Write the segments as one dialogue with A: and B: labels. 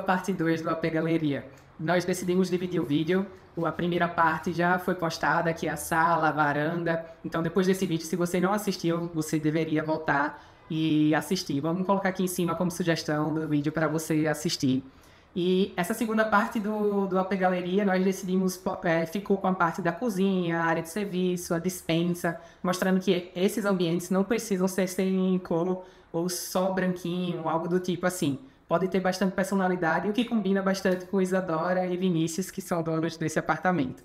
A: parte 2 do AP Galeria. Nós decidimos dividir o vídeo. A primeira parte já foi postada, aqui a sala, a varanda. Então, depois desse vídeo, se você não assistiu, você deveria voltar e assistir. Vamos colocar aqui em cima como sugestão do vídeo para você assistir. E essa segunda parte do AP Galeria, nós decidimos, ficou com a parte da cozinha, a área de serviço, a despensa, mostrando que esses ambientes não precisam ser sem cor ou só branquinho, algo do tipo assim. Pode ter bastante personalidade, o que combina bastante com Isadora e Vinícius, que são donos desse apartamento.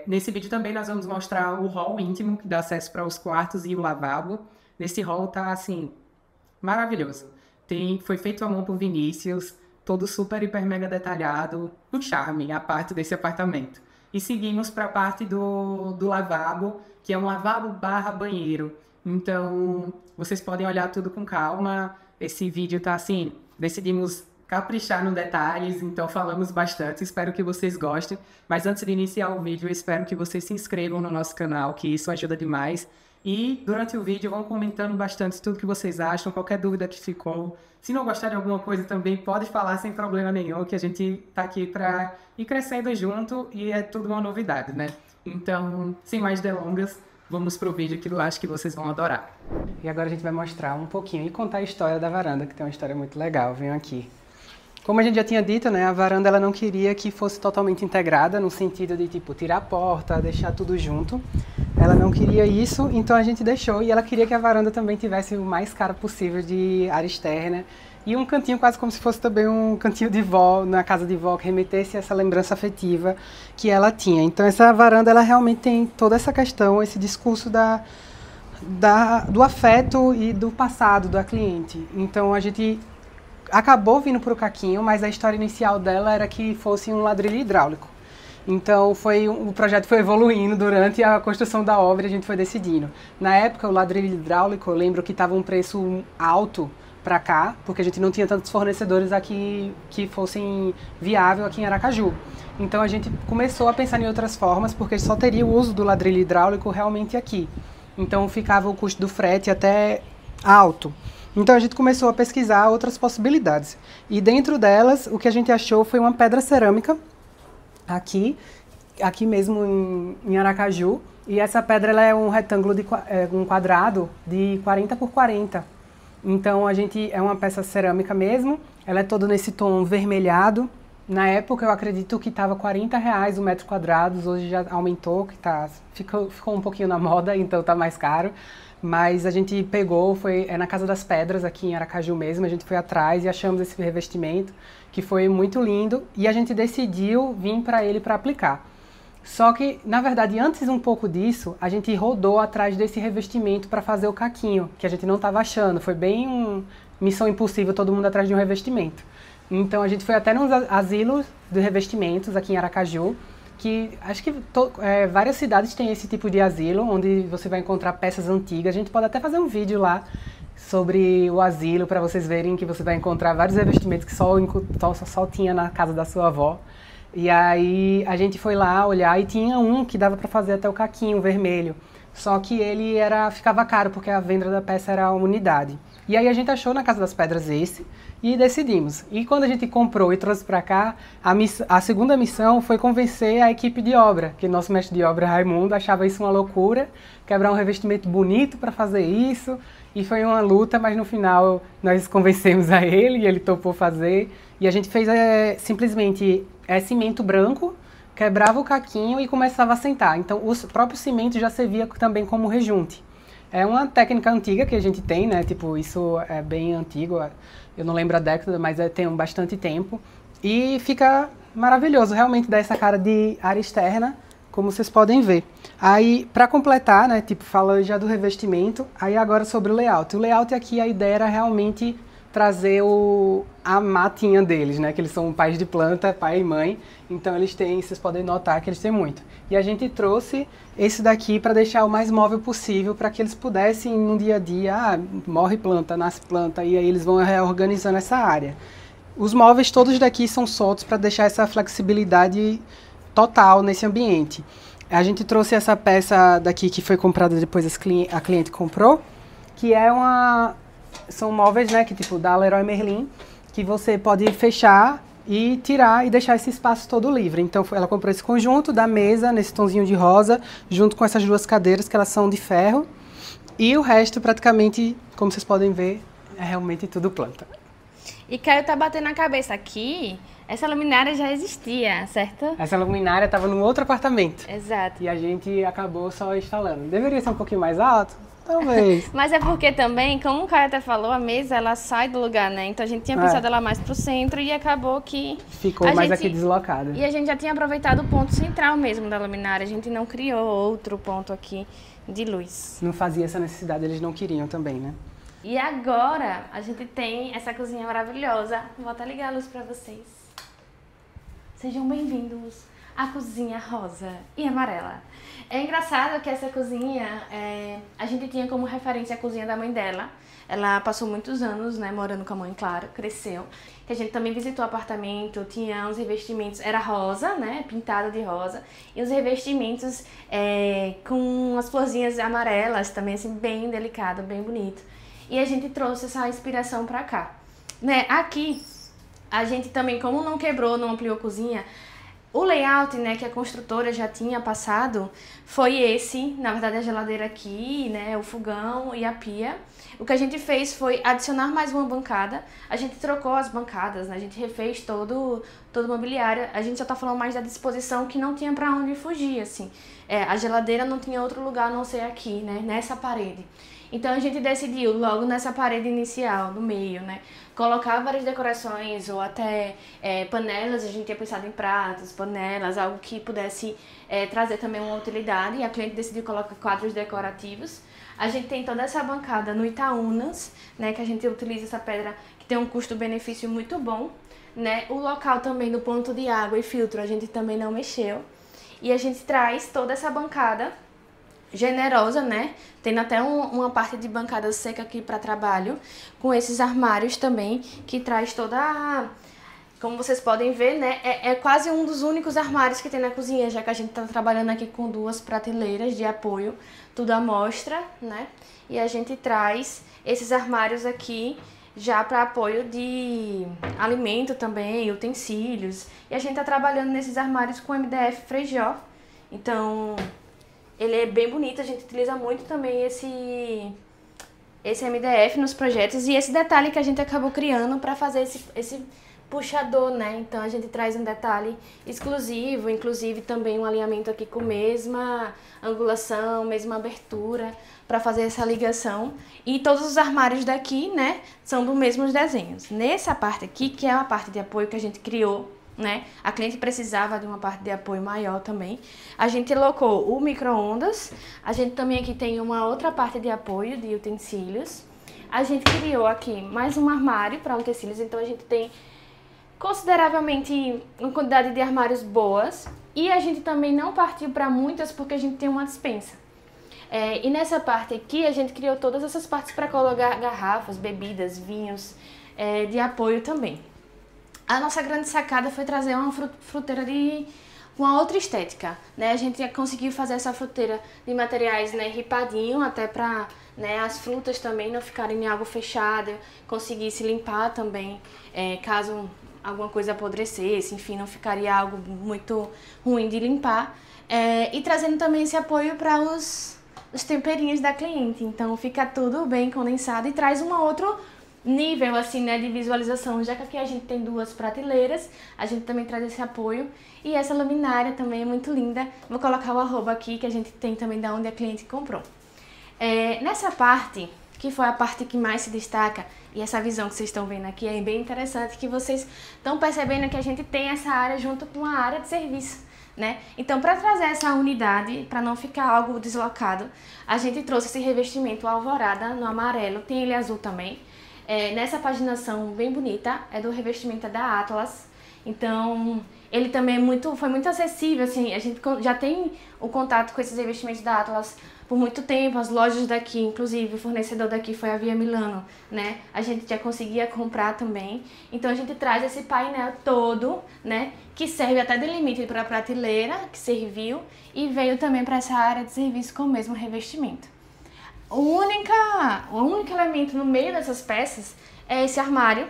A: Nesse vídeo também nós vamos mostrar o hall íntimo, que dá acesso para os quartos e o lavabo. Nesse hall tá, assim, maravilhoso. Foi feito à mão por Vinícius, todo super, hiper, mega detalhado, um charme a parte desse apartamento. E seguimos para a parte do lavabo, que é um lavabo barra banheiro. Então, vocês podem olhar tudo com calma. Esse vídeo tá assim, decidimos caprichar nos detalhes, então falamos bastante, espero que vocês gostem. Mas antes de iniciar o vídeo, eu espero que vocês se inscrevam no nosso canal, que isso ajuda demais. E durante o vídeo vão comentando bastante tudo que vocês acham, qualquer dúvida que ficou. Se não gostar de alguma coisa também, pode falar sem problema nenhum, que a gente tá aqui para ir crescendo junto e é tudo uma novidade, né? Então, sem mais delongas, vamos pro vídeo que eu acho que vocês vão adorar. E agora a gente vai mostrar um pouquinho e contar a história da varanda, que tem uma história muito legal. Venham aqui. Como a gente já tinha dito, né, a varanda ela não queria que fosse totalmente integrada, no sentido de tipo tirar a porta, deixar tudo junto. Ela não queria isso, então a gente deixou, e ela queria que a varanda também tivesse o mais cara possível de área externa e um cantinho quase como se fosse também um cantinho de vó, na casa de vó, que remetesse a essa lembrança afetiva que ela tinha. Então essa varanda ela realmente tem toda essa questão, esse discurso do afeto e do passado da cliente. Então a gente acabou vindo para o caquinho, mas a história inicial dela era que fosse um ladrilho hidráulico. Então o projeto foi evoluindo durante a construção da obra e a gente foi decidindo. Na época o ladrilho hidráulico, eu lembro que estava um preço alto para cá, porque a gente não tinha tantos fornecedores aqui que fossem viáveis aqui em Aracaju. Então a gente começou a pensar em outras formas, porque só teria o uso do ladrilho hidráulico realmente aqui. Então ficava o custo do frete até alto. Então a gente começou a pesquisar outras possibilidades. E dentro delas, o que a gente achou foi uma pedra cerâmica, aqui mesmo em Aracaju. E essa pedra ela é um retângulo, um quadrado de 40 por 40. Então é uma peça cerâmica mesmo, ela é toda nesse tom vermelhado. Na época eu acredito que estava R$40 o metro quadrado, hoje já aumentou, que ficou um pouquinho na moda, então está mais caro. Mas a gente pegou, é na Casa das Pedras, aqui em Aracaju mesmo, a gente foi atrás e achamos esse revestimento, que foi muito lindo, e a gente decidiu vir para ele para aplicar. Só que, na verdade, antes um pouco disso, a gente rodou atrás desse revestimento para fazer o caquinho, que a gente não estava achando, foi bem missão impossível, todo mundo atrás de um revestimento. Então a gente foi até nos asilos de revestimentos aqui em Aracaju, que acho que várias cidades têm esse tipo de asilo, onde você vai encontrar peças antigas. A gente pode até fazer um vídeo lá sobre o asilo, para vocês verem que você vai encontrar vários revestimentos que só tinha na casa da sua avó. E aí a gente foi lá olhar e tinha um que dava para fazer até o caquinho vermelho. Só que ele ficava caro, porque a venda da peça era uma unidade. E aí a gente achou na Casa das Pedras esse e decidimos. E quando a gente comprou e trouxe para cá, a segunda missão foi convencer a equipe de obra, que nosso mestre de obra, Raimundo, achava isso uma loucura, quebrar um revestimento bonito para fazer isso. E foi uma luta, mas no final nós convencemos a ele e ele topou fazer. E a gente fez simplesmente cimento branco, quebrava o caquinho e começava a sentar. Então o próprio cimento já servia também como rejunte. É uma técnica antiga que a gente tem, né? Tipo, isso é bem antigo, eu não lembro a década, mas tem bastante tempo. E fica maravilhoso, realmente dá essa cara de área externa, como vocês podem ver. Aí, para completar, né, tipo, falando já do revestimento, aí agora sobre o layout. O layout aqui, a ideia era realmente trazer a matinha deles, né, que eles são pais de planta, pai e mãe, então eles têm, vocês podem notar que eles têm muito. E a gente trouxe esse daqui para deixar o mais móvel possível, para que eles pudessem, no dia a dia, morre planta, nasce planta, e aí eles vão reorganizando essa área. Os móveis todos daqui são soltos para deixar essa flexibilidade total nesse ambiente. A gente trouxe essa peça daqui que foi comprada depois a cliente comprou, que são móveis, né, que tipo da Leroy Merlin,
B: que você pode fechar e tirar e deixar esse espaço todo livre. Então ela comprou esse conjunto da mesa, nesse tonzinho de rosa, junto com essas duas cadeiras que elas são de ferro. E o resto praticamente, como vocês podem ver, é realmente tudo planta.
C: E Caio tá batendo na cabeça aqui, essa luminária já existia, certo?
B: Essa luminária estava num outro apartamento.
C: Exato.
B: E a gente acabou só instalando. Deveria ser um pouquinho mais alto? Talvez.
C: Mas é porque também, como o Caio até falou, a mesa ela sai do lugar, né? Então a gente tinha pensado ela mais pro centro e acabou que...
B: Ficou mais aqui deslocada.
C: E a gente já tinha aproveitado o ponto central mesmo da luminária, a gente não criou outro ponto aqui de luz.
B: Não fazia essa necessidade, eles não queriam também, né?
C: E agora a gente tem essa cozinha maravilhosa. Vou até ligar a luz pra vocês. Sejam bem-vindos à cozinha rosa e amarela. É engraçado que essa cozinha, a gente tinha como referência a cozinha da mãe dela. Ela passou muitos anos, né, morando com a mãe, claro, cresceu. Que a gente também visitou o apartamento, tinha uns revestimentos, era rosa, né, pintado de rosa. E os revestimentos com as florzinhas amarelas também, assim, bem delicado, bem bonito. E a gente trouxe essa inspiração pra cá. Né, aqui, a gente também, como não quebrou, não ampliou a cozinha, o layout, né, que a construtora já tinha passado foi esse, na verdade a geladeira aqui, né, o fogão e a pia. O que a gente fez foi adicionar mais uma bancada, a gente trocou as bancadas, né, a gente refez todo o mobiliário, a gente já tá falando mais da disposição que não tinha pra onde fugir, assim. A geladeira não tinha outro lugar a não ser aqui, né, nessa parede. Então a gente decidiu logo nessa parede inicial, no meio, né, colocar várias decorações ou até panelas. A gente tinha pensado em pratos, panelas, algo que pudesse trazer também uma utilidade, e a cliente decidiu colocar quadros decorativos. A gente tem toda essa bancada no Itaúnas, né, que a gente utiliza essa pedra que tem um custo-benefício muito bom, né. O local também do ponto de água e filtro a gente também não mexeu, e a gente traz toda essa bancada generosa, né, tendo até uma parte de bancada seca aqui para trabalho, com esses armários também, que traz toda a... Como vocês podem ver, né, é quase um dos únicos armários que tem na cozinha, já que a gente tá trabalhando aqui com duas prateleiras de apoio, tudo à mostra, né, e a gente traz esses armários aqui já para apoio de alimento também, utensílios, e a gente tá trabalhando nesses armários com MDF Frejó, então... Ele é bem bonito, a gente utiliza muito também esse MDF nos projetos, e esse detalhe que a gente acabou criando para fazer esse puxador, né? Então a gente traz um detalhe exclusivo, inclusive também um alinhamento aqui com mesma angulação, mesma abertura, para fazer essa ligação. E todos os armários daqui, né, são dos mesmos desenhos. Nessa parte aqui, que é a parte de apoio que a gente criou, né? A cliente precisava de uma parte de apoio maior também. A gente colocou o micro-ondas. A gente também aqui tem uma outra parte de apoio de utensílios. A gente criou aqui mais um armário para utensílios. Então a gente tem consideravelmente uma quantidade de armários boas. E a gente também não partiu para muitas porque a gente tem uma despensa. E nessa parte aqui a gente criou todas essas partes para colocar garrafas, bebidas, vinhos, de apoio também. A nossa grande sacada foi trazer uma fruteira de uma outra estética, né? A gente conseguiu fazer essa fruteira de materiais, né, ripadinho, até para, né, as frutas também não ficarem em algo fechado, conseguir se limpar também, caso alguma coisa apodrecesse, enfim, não ficaria algo muito ruim de limpar. E trazendo também esse apoio para os temperinhos da cliente, então fica tudo bem condensado e traz uma outra nível, assim, né, de visualização, já que aqui a gente tem duas prateleiras, a gente também traz esse apoio, e essa luminária também é muito linda. Vou colocar o arroba aqui, que a gente tem também da onde a cliente comprou. Nessa parte, que foi a parte que mais se destaca, e essa visão que vocês estão vendo aqui é bem interessante, que vocês estão percebendo que a gente tem essa área junto com a área de serviço, né? Então, para trazer essa unidade, para não ficar algo deslocado, a gente trouxe esse revestimento alvorada no amarelo, tem ele azul também. Nessa paginação bem bonita, é do revestimento da Atlas, então ele também foi muito acessível, assim, a gente já tem o contato com esses revestimentos da Atlas por muito tempo, as lojas daqui, inclusive o fornecedor daqui foi a Via Milano, né, a gente já conseguia comprar também, então a gente traz esse painel todo, né, que serve até de limite para a prateleira, que serviu, e veio também para essa área de serviço com o mesmo revestimento. O único elemento no meio dessas peças é esse armário,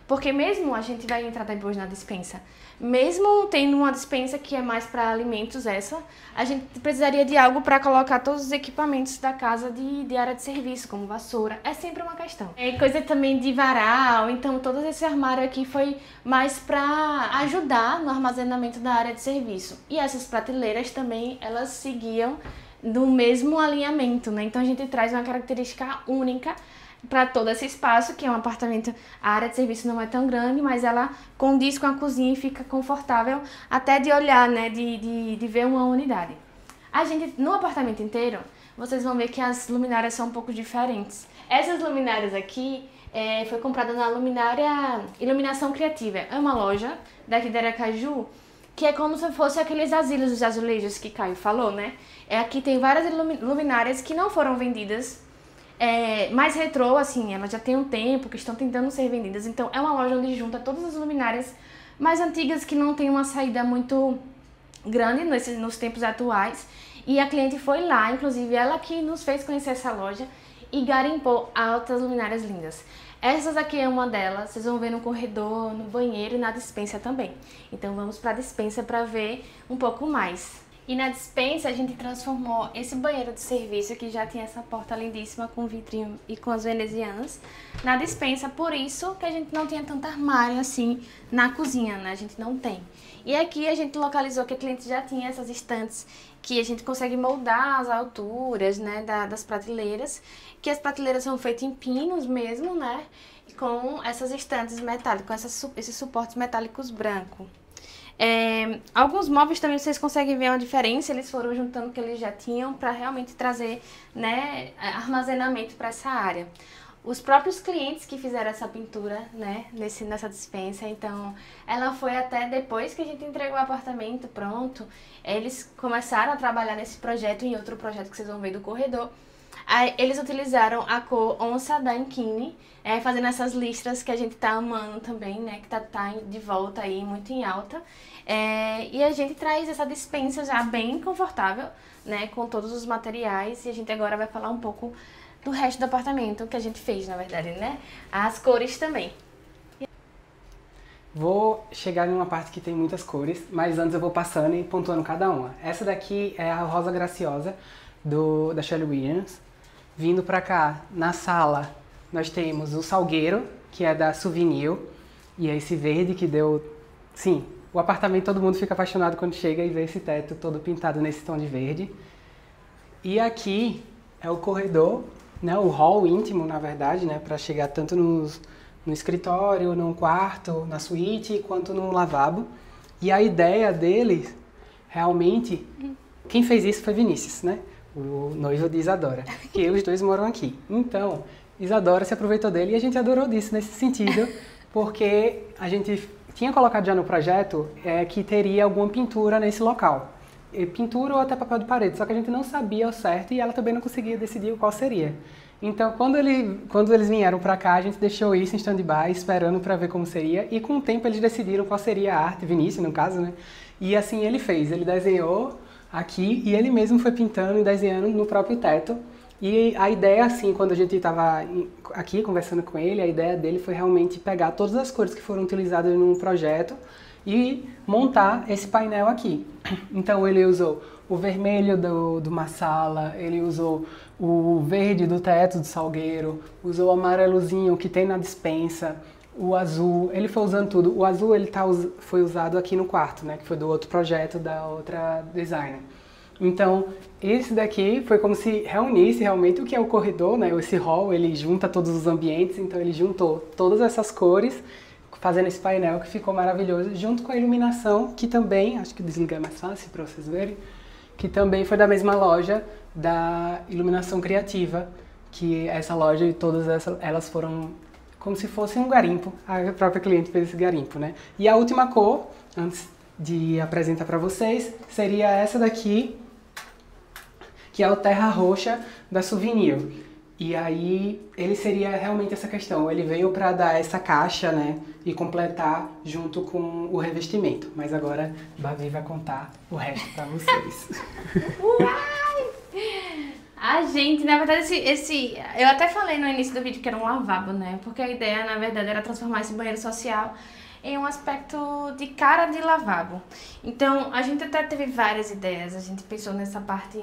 C: Porque mesmo a gente vai entrar depois na despensa, mesmo tendo uma despensa que é mais para alimentos a gente precisaria de algo para colocar todos os equipamentos da casa de área de serviço, como vassoura. É sempre uma questão. É coisa também de varal, então todo esse armário aqui foi mais para ajudar no armazenamento da área de serviço. E essas prateleiras também, elas seguiam do mesmo alinhamento, né? Então a gente traz uma característica única para todo esse espaço, que é um apartamento, a área de serviço não é tão grande, mas ela condiz com a cozinha e fica confortável até de olhar, né, de ver uma unidade. A gente, no apartamento inteiro, vocês vão ver que as luminárias são um pouco diferentes. Essas luminárias aqui foi comprada na luminária Iluminação Criativa. É uma loja daqui de Aracaju, que é como se fosse aqueles asilos dos azulejos que Caio falou, né? Aqui tem várias luminárias que não foram vendidas, mais retrô, assim, elas já têm um tempo que estão tentando ser vendidas. Então é uma loja onde junta todas as luminárias mais antigas que não tem uma saída muito grande nos tempos atuais. E a cliente foi lá, inclusive ela que nos fez conhecer essa loja e garimpou altas luminárias lindas. Essas aqui é uma delas, vocês vão ver no corredor, no banheiro e na despensa também. Então vamos para a despensa para ver um pouco mais. E na despensa a gente transformou esse banheiro de serviço, que já tinha essa porta lindíssima com vidrinho e com as venezianas, na despensa, por isso que a gente não tinha tanto armário assim na cozinha, né? A gente não tem. E aqui a gente localizou que a cliente já tinha essas estantes que a gente consegue moldar as alturas, né, das prateleiras, que as prateleiras são feitas em pinos mesmo, né, com essas estantes metálicas, com esses suportes metálicos brancos. Alguns móveis também vocês conseguem ver uma diferença, eles foram juntando o que eles já tinham para realmente trazer, né, armazenamento para essa área. Os próprios clientes que fizeram essa pintura, né, nessa despensa, então ela foi até depois que a gente entregou o apartamento pronto, eles começaram a trabalhar nesse projeto e em outro projeto que vocês vão ver do corredor. Aí, eles utilizaram a cor onça da Ankini, fazendo essas listras que a gente tá amando também, né, que tá de volta aí, muito em alta. E a gente traz essa despensa já bem confortável, né, com todos os materiais, e a gente agora vai falar um pouco do resto do apartamento que a gente fez, na verdade, né, as cores também.
B: Vou chegar em uma parte que tem muitas cores, mas antes eu vou passando e pontuando cada uma. Essa daqui é a Rosa Graciosa, da Shelley Williams. Vindo pra cá, na sala, nós temos o Salgueiro, que é da Souvenir, e é esse verde que deu... Sim, o apartamento todo mundo fica apaixonado quando chega e vê esse teto todo pintado nesse tom de verde. E aqui é o corredor, né, o hall íntimo, na verdade, né, para chegar tanto no escritório, no quarto, na suíte, quanto no lavabo. E a ideia deles, realmente, quem fez isso foi Vinícius, né? O noivo de Isadora, que os dois moram aqui. Então, Isadora se aproveitou dele e a gente adorou disso nesse sentido, porque a gente tinha colocado já no projeto que teria alguma pintura nesse local. Pintura ou até papel de parede, só que a gente não sabia ao certo e ela também não conseguia decidir qual seria. Então, quando eles vieram para cá, a gente deixou isso em stand-by, esperando para ver como seria, e com o tempo eles decidiram qual seria a arte, Vinícius no caso, né? E assim ele fez, ele desenhou aqui e ele mesmo foi pintando e desenhando no próprio teto. E a ideia, assim, quando a gente estava aqui conversando com ele, a ideia dele foi realmente pegar todas as cores que foram utilizadas num projeto e montar esse painel aqui. Então ele usou o vermelho de uma sala, ele usou o verde do teto do Salgueiro, usou o amarelozinho que tem na despensa, o azul, ele foi usando tudo. O azul foi usado aqui no quarto, né, que foi do outro projeto da outra designer. Então, esse daqui foi como se reunisse realmente o que é o corredor, né, esse hall, ele junta todos os ambientes, então ele juntou todas essas cores, fazendo esse painel que ficou maravilhoso, junto com a iluminação, que também, acho que desligar é mais fácil para vocês verem, que também foi da mesma loja da Iluminação Criativa, que essa loja e todas elas foram como se fosse um garimpo, a própria cliente fez esse garimpo, né? E a última cor, antes de apresentar para vocês, seria essa daqui, que é o Terra Roxa da Souvenir. E aí ele seria realmente essa questão, ele veio para dar essa caixa, né, e completar junto com o revestimento. Mas agora Babi vai contar o resto para vocês.
C: Uai! A gente, na verdade, eu até falei no início do vídeo que era um lavabo, né? Porque a ideia, na verdade, era transformar esse banheiro social em um aspecto de cara de lavabo. Então, a gente até teve várias ideias. A gente pensou nessa parte,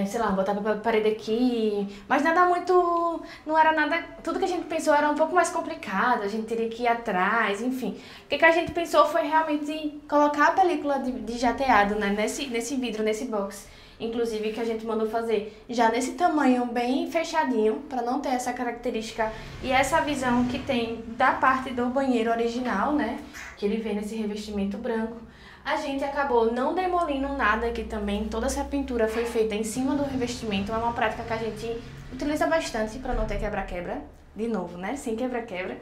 C: sei lá, botar papel de parede aqui, mas nada muito... Não era nada... Tudo que a gente pensou era um pouco mais complicado, a gente teria que ir atrás, enfim. O que a gente pensou foi realmente colocar a película de jateado, né? Nesse vidro, nesse box. Inclusive que a gente mandou fazer já nesse tamanho bem fechadinho, para não ter essa característica e essa visão que tem da parte do banheiro original, né? Que ele vem nesse revestimento branco. A gente acabou não demolindo nada aqui também, toda essa pintura foi feita em cima do revestimento, é uma prática que a gente utiliza bastante para não ter quebra-quebra, de novo, né? Sem quebra-quebra.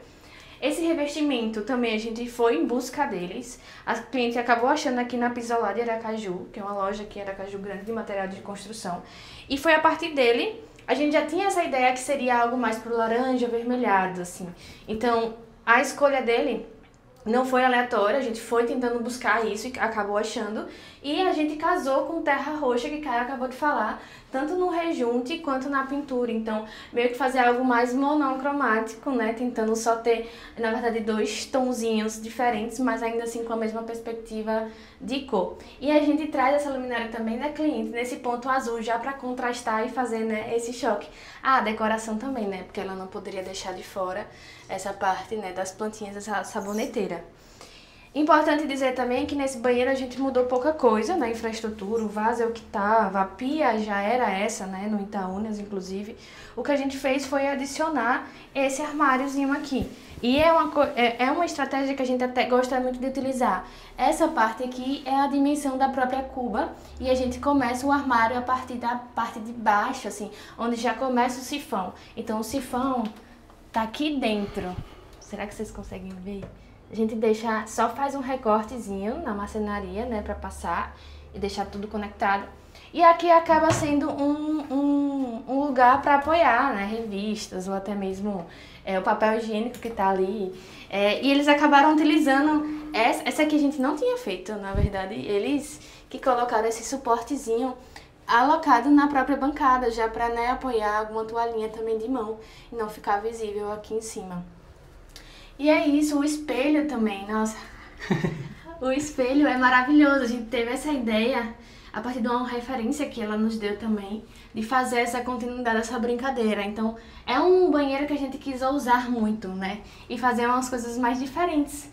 C: Esse revestimento também a gente foi em busca deles. A cliente acabou achando aqui na Pisolá de Aracaju, que é uma loja aqui em Aracaju grande de material de construção. E foi a partir dele, a gente já tinha essa ideia que seria algo mais pro laranja, avermelhado, assim. Então, a escolha dele não foi aleatória, a gente foi tentando buscar isso e acabou achando. E a gente casou com terra roxa, que o cara acabou de falar, tanto no rejunte quanto na pintura. Então, meio que fazer algo mais monocromático, né? Tentando só ter, na verdade, 2 tonzinhos diferentes, mas ainda assim com a mesma perspectiva de cor. E a gente traz essa luminária também da cliente nesse ponto azul, já para contrastar e fazer, né, esse choque. A decoração também, né? Porque ela não poderia deixar de fora essa parte, né, das plantinhas, essa saboneteira. Importante dizer também que nesse banheiro a gente mudou pouca coisa na infraestrutura, o vaso é o que tava, a pia já era essa, né, no Itaúnas, inclusive. O que a gente fez foi adicionar esse armáriozinho aqui. E é uma estratégia que a gente até gosta muito de utilizar. Essa parte aqui é a dimensão da própria cuba e a gente começa o armário a partir da parte de baixo, assim, onde já começa o sifão. Então o sifão tá aqui dentro. Será que vocês conseguem ver? A gente só faz um recortezinho na marcenaria, né, pra passar e deixar tudo conectado. E aqui acaba sendo um lugar para apoiar, né, revistas ou até mesmo o papel higiênico que tá ali. E eles acabaram utilizando, essa aqui a gente não tinha feito, na verdade, eles que colocaram esse suportezinho alocado na própria bancada, já para, né, apoiar alguma toalhinha também de mão e não ficar visível aqui em cima. E é isso, o espelho também, nossa, o espelho é maravilhoso, a gente teve essa ideia a partir de uma referência que ela nos deu também, de fazer essa continuidade, essa brincadeira. Então, é um banheiro que a gente quis ousar muito, né, e fazer umas coisas mais diferentes.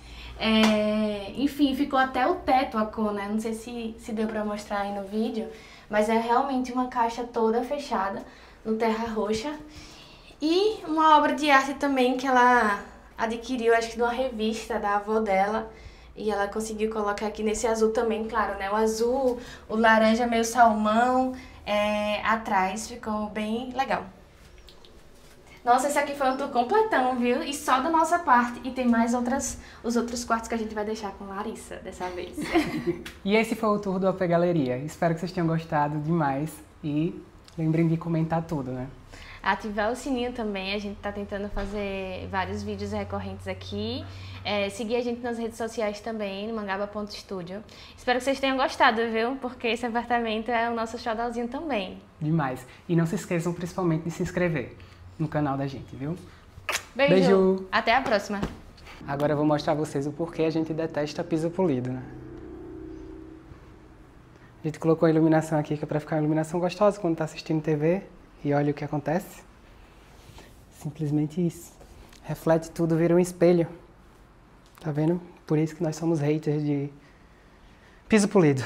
C: Enfim, ficou até o teto a cor, né, não sei se deu pra mostrar aí no vídeo, mas é realmente uma caixa toda fechada no terra roxa. E uma obra de arte também que ela adquiriu, acho que de uma revista da avó dela, e ela conseguiu colocar aqui nesse azul também, claro, né? O azul, o laranja meio salmão, atrás ficou bem legal. Nossa, esse aqui foi um tour completão, viu? E só da nossa parte. E tem mais os outros quartos que a gente vai deixar com Larissa dessa vez.
B: E esse foi o tour do AP Galeria. Espero que vocês tenham gostado demais. E lembrem de comentar tudo, né?
C: Ativar o sininho também, a gente tá tentando fazer vários vídeos recorrentes aqui. Seguir a gente nas redes sociais também, no mangaba.studio. Espero que vocês tenham gostado, viu? Porque esse apartamento é o nosso xodózinho também.
B: Demais. E não se esqueçam principalmente de se inscrever no canal da gente, viu?
C: Beijo! Até a próxima!
B: Agora eu vou mostrar a vocês o porquê a gente detesta piso polido, né? A gente colocou a iluminação aqui que é pra ficar uma iluminação gostosa quando tá assistindo TV. E olha o que acontece. Simplesmente isso. Reflete tudo, vira um espelho. Tá vendo? Por isso que nós somos haters de piso polido.